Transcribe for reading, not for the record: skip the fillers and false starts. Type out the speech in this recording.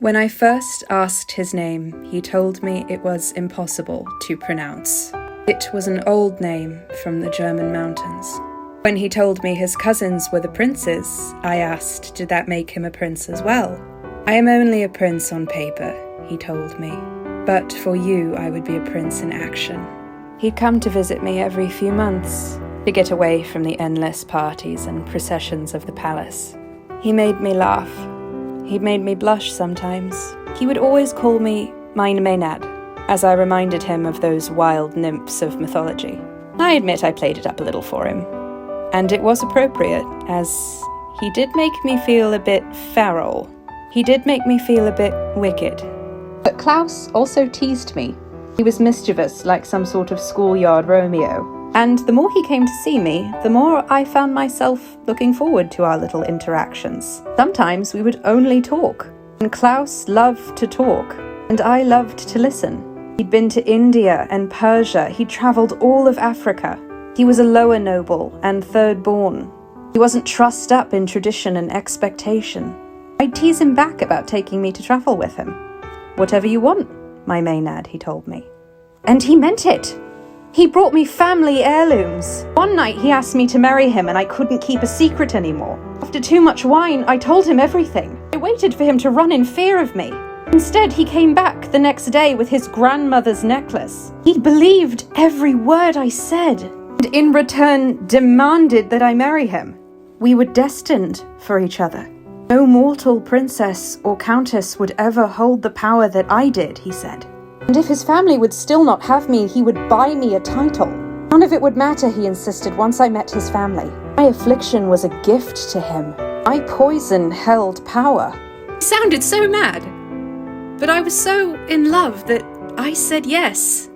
When I first asked his name, he told me it was impossible to pronounce. It was an old name from the German mountains. When he told me his cousins were the princes, I asked, did that make him a prince as well? I am only a prince on paper, he told me, but for you I would be a prince in action. He'd come to visit me every few months, to get away from the endless parties and processions of the palace. He made me laugh. He'd made me blush sometimes. He would always call me mein Maenad, as I reminded him of those wild nymphs of mythology. I admit I played it up a little for him. And it was appropriate, as he did make me feel a bit feral. He did make me feel a bit wicked. But Klaus also teased me. He was mischievous, like some sort of schoolyard Romeo. And the more he came to see me, the more I found myself looking forward to our little interactions. Sometimes we would only talk, and Klaus loved to talk, and I loved to listen. He'd been to India and Persia. He'd travelled all of Africa. He was a lower noble and third born. He wasn't trussed up in tradition and expectation. I'd tease him back about taking me to travel with him. Whatever you want, my Maenad, he told me. And he meant it. He brought me family heirlooms. One night he asked me to marry him and I couldn't keep a secret anymore. After too much wine, I told him everything. I waited for him to run in fear of me. Instead, he came back the next day with his grandmother's necklace. He'd believed every word I said, and in return demanded that I marry him. We were destined for each other. No mortal princess or countess would ever hold the power that I did, he said. And if his family would still not have me, he would buy me a title. None of it would matter, he insisted, once I met his family. My affliction was a gift to him. My poison held power. He sounded so mad. But I was so in love that I said yes.